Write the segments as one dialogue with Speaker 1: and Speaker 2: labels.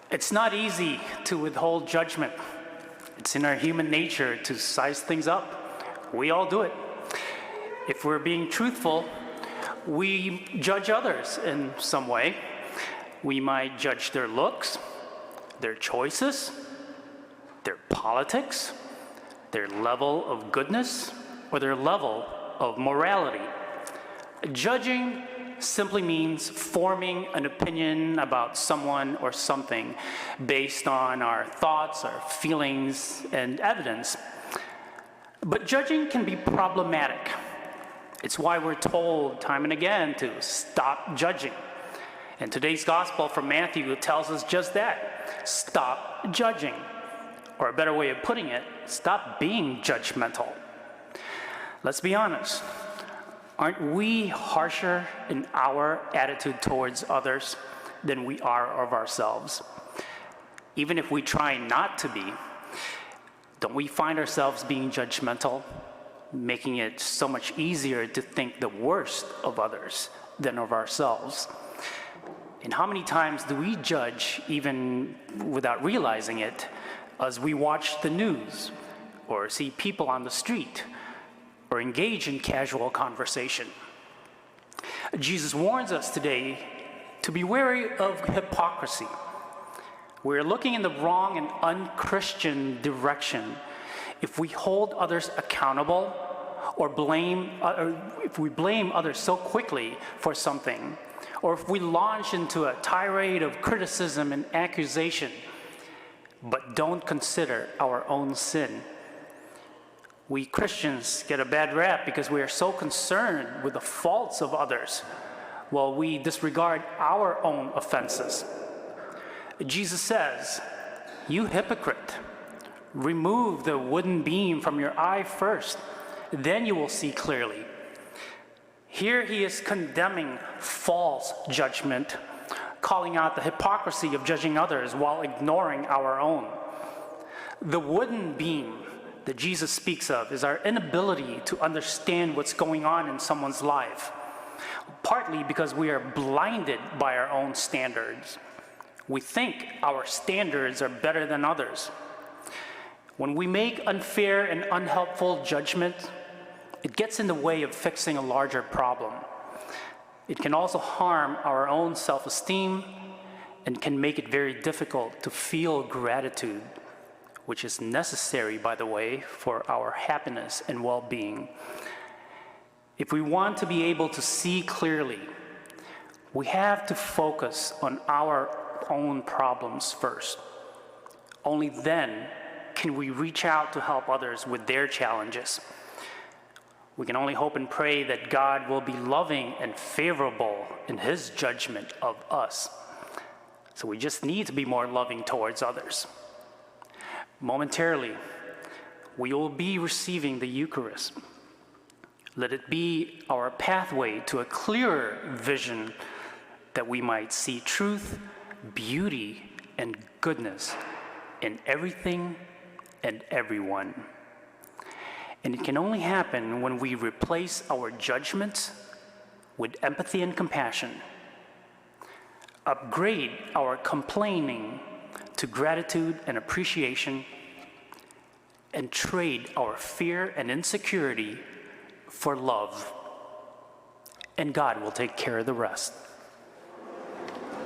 Speaker 1: It's not easy to withhold judgment. It's in our human nature to size things up. We all do it. If we're being truthful, we judge others in some way. We might judge their looks, their choices, their politics, their level of goodness, or their level of morality. Judging simply means forming an opinion about someone or something based on our thoughts, our feelings, and evidence. But judging can be problematic. It's why we're told time and again to stop judging. And today's gospel from Matthew tells us just that. Stop judging. Or a better way of putting it, stop being judgmental. Let's be honest. Aren't we harsher in our attitude towards others than we are of ourselves? Even if we try not to be, don't we find ourselves being judgmental, making it so much easier to think the worst of others than of ourselves? And how many times do we judge, even without realizing it, as we watch the news, or see people on the street, or engage in casual conversation? Jesus warns us today to be wary of hypocrisy. We're looking in the wrong and unchristian direction if we hold others accountable or if we blame others so quickly for something, or if we launch into a tirade of criticism and accusation, but don't consider our own sin. We Christians get a bad rap because we are so concerned with the faults of others while we disregard our own offenses. Jesus says, "You hypocrite, remove the wooden beam from your eye first, then you will see clearly." Here he is condemning false judgment, calling out the hypocrisy of judging others while ignoring our own. The wooden beam that Jesus speaks of is our inability to understand what's going on in someone's life, partly because we are blinded by our own standards. We think our standards are better than others. When we make unfair and unhelpful judgment, it gets in the way of fixing a larger problem. It can also harm our own self-esteem and can make it very difficult to feel gratitude, which is necessary, by the way, for our happiness and well-being. If we want to be able to see clearly, we have to focus on our own problems first. Only then can we reach out to help others with their challenges. We can only hope and pray that God will be loving and favorable in his judgment of us. So we just need to be more loving towards others. Momentarily, we will be receiving the Eucharist. Let it be our pathway to a clearer vision that we might see truth, beauty, and goodness in everything and everyone. And it can only happen when we replace our judgments with empathy and compassion, upgrade our complaining to gratitude and appreciation, and trade our fear and insecurity for love. And God will take care of the rest.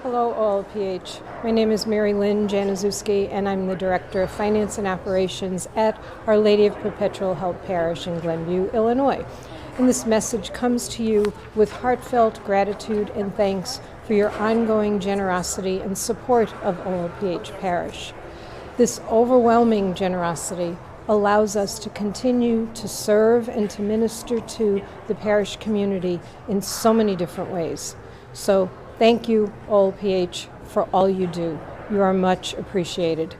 Speaker 2: Hello, OLPH. My name is Mary Lynn Januszewski, and I'm the Director of Finance and Operations at Our Lady of Perpetual Help Parish in Glenview, Illinois. And this message comes to you with heartfelt gratitude and thanks for your ongoing generosity and support of OLPH Parish. This overwhelming generosity allows us to continue to serve and to minister to the parish community in so many different ways. So thank you, OLPH, for all you do. You are much appreciated.